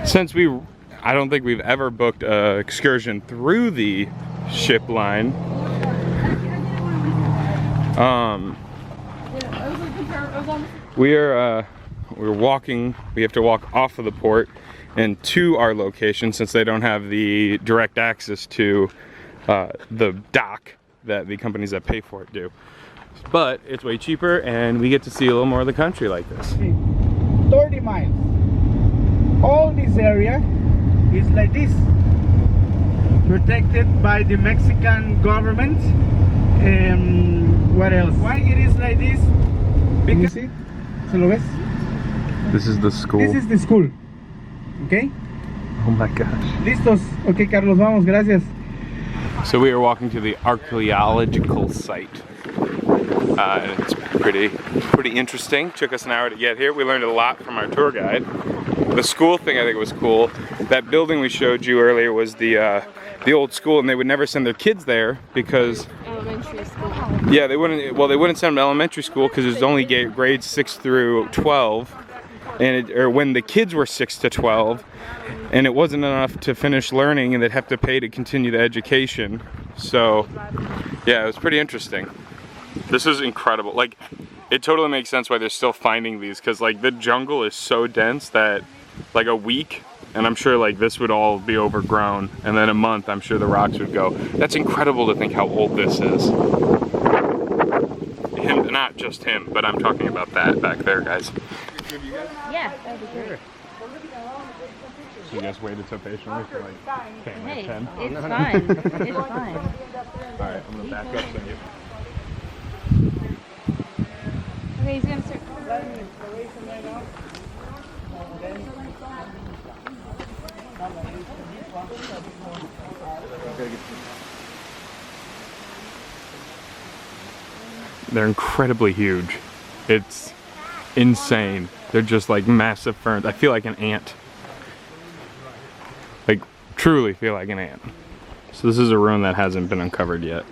Since I don't think we've ever booked an excursion through the ship line. We're walking. We have to walk off of the port and to our location since they don't have the direct access to the dock that the companies that pay for it do. But it's way cheaper and we get to see a little more of the country like this. 30 miles. All this area is like this, protected by the Mexican government. What else? Why it is like this? Because see? ¿Se lo ves? This is the school. This is the school. Okay? Oh my gosh. Listos. Okay, Carlos, vamos, gracias. So we are walking to the archaeological site. It's pretty interesting. Took us an hour to get here. We learned a lot from our tour guide. The school thing I think was cool. That building we showed you earlier was the old school, and they would never send their kids there because elementary school. Yeah, they wouldn't. Well, they wouldn't send them to elementary school because there's only grades 6 through 12, or when the kids were 6 to 12, and it wasn't enough to finish learning, and they'd have to pay to continue the education. So, yeah, it was pretty interesting. This is incredible. Like, it totally makes sense why they're still finding these, because like the jungle is so dense that like a week, and I'm sure like this would all be overgrown, and then a month I'm sure the rocks would go. That's incredible to think how old this is. Him, not just him, but I'm talking about that back there, guys. Yeah, that'd be great. So you guys waited so patiently for like 10? It's fine. It's fine. Alright, I'm gonna back up so you. Okay, he's gonna start. They're incredibly huge. It's insane. They're just like massive ferns. I feel like an ant. Like, truly feel like an ant. So this is a ruin that hasn't been uncovered yet.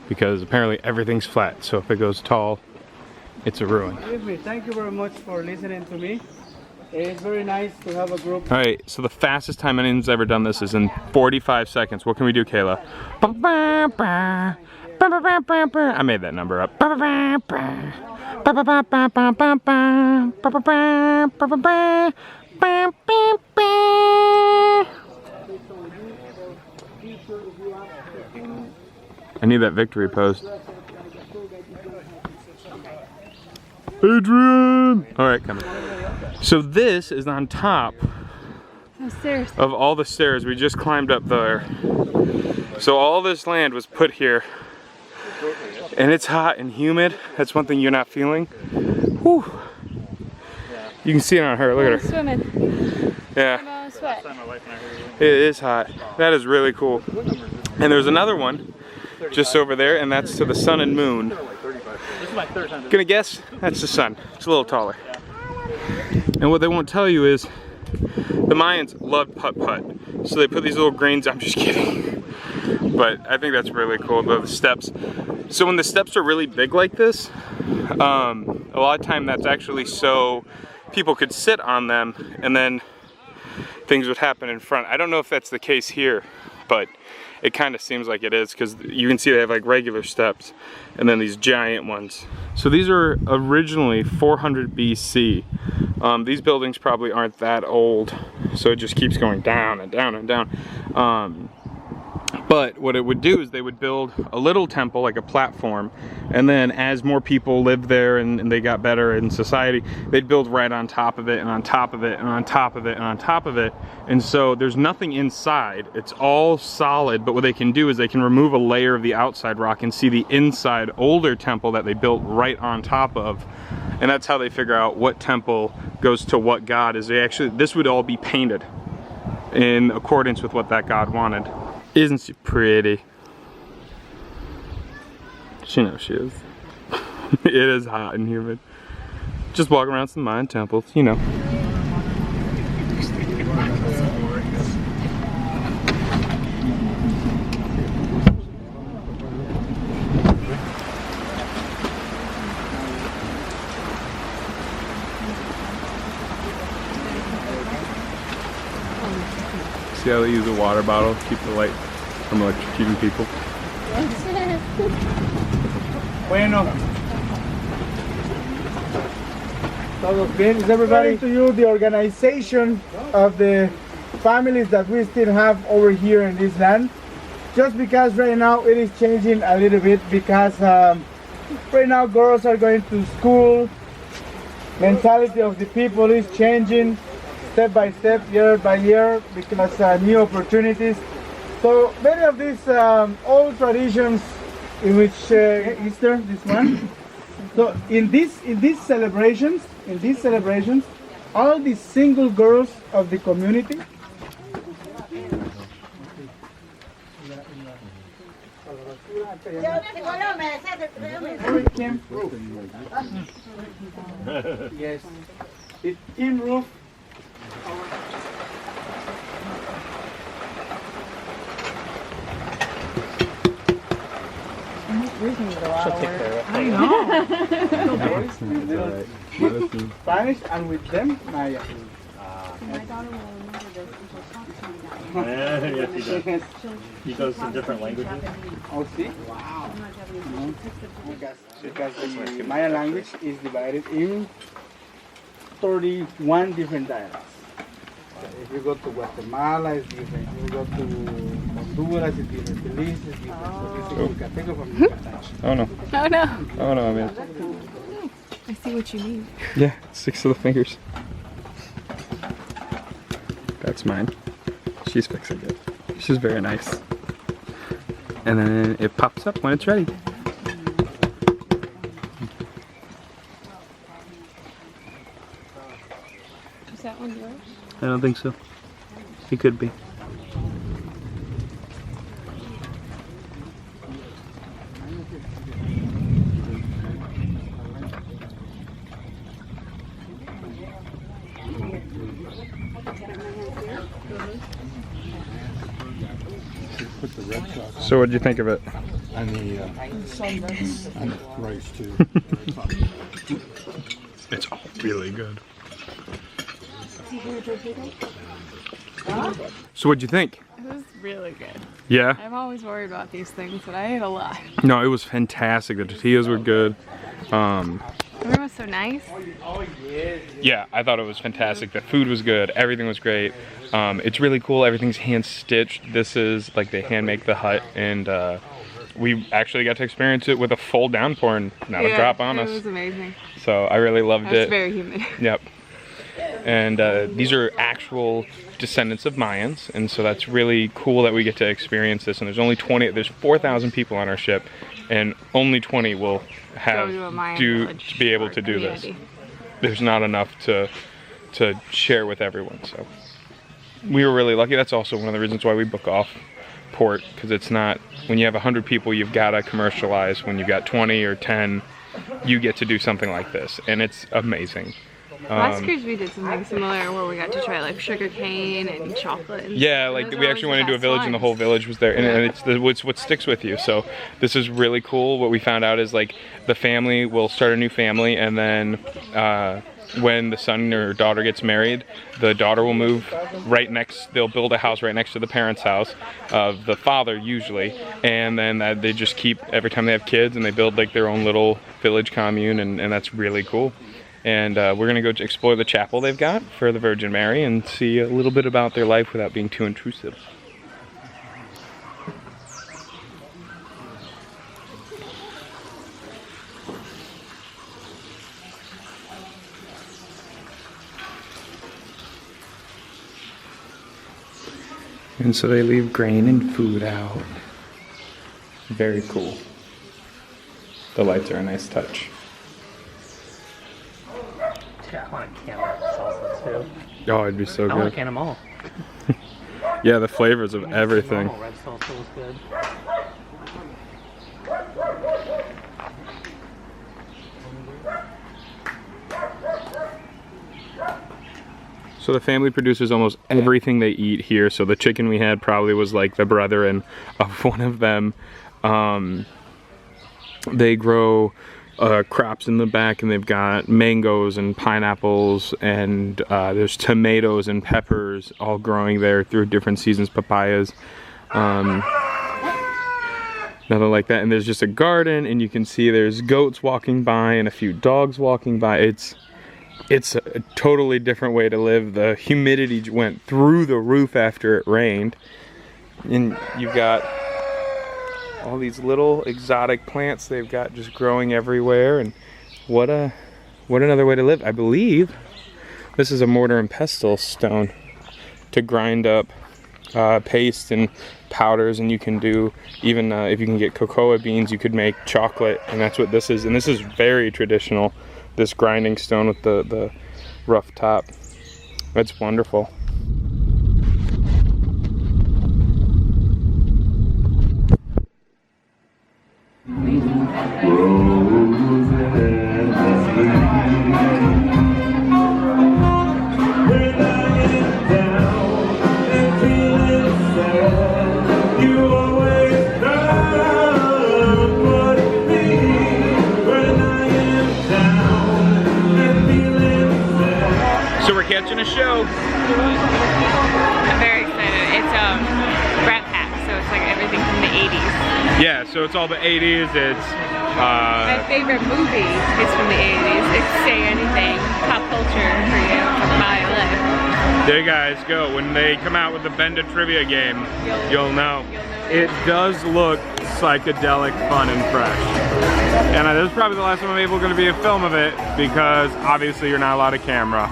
Because apparently everything's flat, so if it goes tall, it's a ruin. Thank you very much for listening to me. It's very nice to have a group. Alright, so the fastest time anyone's ever done this is in 45 seconds. What can we do, Kayla? I made that number up. I need that victory pose. Adrian! Alright, come on. So this is on top of all the stairs we just climbed up there. So all this land was put here. And it's hot and humid. That's one thing you're not feeling. Whew. You can see it on her. Look at her. Swimming. Yeah. Sweat. It is hot. That is really cool. And there's another one just over there, and that's to the sun and moon. Gonna guess that's the sun. It's a little taller. And what they won't tell you is the Mayans loved putt-putt. So they put these little grains, I'm just kidding. But I think that's really cool, the steps. So when the steps are really big like this, a lot of time that's actually so people could sit on them and then things would happen in front. I don't know if that's the case here, but it kind of seems like it is because you can see they have like regular steps and then these giant ones. So these are originally 400 BC. These buildings probably aren't that old, so it just keeps going down and down and down. But what it would do is they would build a little temple, like a platform, and then as more people lived there and they got better in society, they'd build right on top of it and on top of it and on top of it and on top of it. And so there's nothing inside, it's all solid, but what they can do is they can remove a layer of the outside rock and see the inside older temple that they built right on top of. And that's how they figure out what temple goes to what god. Is they actually, this would all be painted in accordance with what that god wanted. Isn't she pretty? She knows she is. It is hot and humid. Just walk around some Mayan temples, you know. See how they use a water bottle to keep the light from electrocuting people? Bueno. Todos bien? Is everybody to you the organization of the families that we still have over here in this land? Just because right now it is changing a little bit because right now girls are going to school. Mentality of the people is changing step by step, year by year, because new opportunities. So many of these old traditions, in which Easter, this one. So in these celebrations, all the single girls of the community. Yes, it's tin roof. Spanish and with them Maya. My daughter will remember this and she'll talk to me that way. Yes, he does. He does some different languages. Oh, see? Wow. Because the Maya language is divided in 31 different dialects. If you go to Guatemala, it's different. If you go to Honduras, it's different. Belize, it's different. So this is Yucateco from Yucatan. Oh no. Oh no. Oh no, man. I see what you mean. Yeah, 6 of the fingers. That's mine. She's fixing it. She's very nice. And then it pops up when it's ready. Is that one yours? I don't think so. It could be. Put the red sauce So what'd you think of it? on the rice too. It's all really good. So what'd you think? It was really good. Yeah? I'm always worried about these things, but I ate a lot. No, it was fantastic. The tortillas were good. Everyone was so nice. Yeah, I thought it was fantastic. The food was good. Everything was great. It's really cool. Everything's hand stitched. This is like they hand make the hut, and we actually got to experience it with a full downpour and not a drop on us. It was amazing. So I really loved It was it. very humid. Yep. And these are actual descendants of Mayans, and so that's really cool that we get to experience this. And there's 4,000 people on our ship, and only 20 will have Go to a Mayan village to be able for to do this. community. There's not enough to share with everyone, so we were really lucky. That's also one of the reasons why we book off port, because it's not, when you have 100 people, you've got to commercialize. When you've got 20 or 10, you get to do something like this, and it's amazing. Last cruise we did something similar where we got to try like sugar cane and chocolate. And Yeah, stuff. like Those we are actually always went into a the village best and the ones. whole village was there, and it's what sticks with you. So this is really cool. What we found out is like the family will start a new family, and then when the son or daughter gets married, the daughter will move right next, they'll build a house right next to the parents' house of the father usually, and then they just keep, every time they have kids, and they build like their own little village commune, and that's really cool. And we're gonna go to explore the chapel they've got for the Virgin Mary and see a little bit about their life without being too intrusive. And so they leave grain and food out. Very cool. The lights are a nice touch. I want a can of salsa too. Oh, it'd be so I want a good. can of all. Yeah, the flavors of everything. Red salsa was good. So the family produces almost everything they eat here. So the chicken we had probably was like the brethren of one of them. They grow crops in the back, and they've got mangoes and pineapples, and there's tomatoes and peppers all growing there through different seasons, papayas. Nothing like that. And there's just a garden, and you can see there's goats walking by and a few dogs walking by. It's a totally different way to live. The humidity went through the roof after it rained. And you've got all these little exotic plants they've got just growing everywhere. And what another way to live. I believe this is a mortar and pestle stone to grind up paste and powders, and you can do even if you can get cocoa beans, you could make chocolate, and that's what this is. And this is very traditional, this grinding stone with the rough top. That's wonderful. So we're catching a show. I'm very excited. It's Rat Pack, so it's like everything from the 80s. Yeah, so it's all the 80s. It's My favorite movie is from the 80s. It's Say Anything, pop culture for you, my life. There you guys go. When they come out with the Benda trivia game, you'll know. It does look psychedelic, fun, and fresh. And this is probably the last time I'm able to be a film of it, because obviously you're not allowed a camera.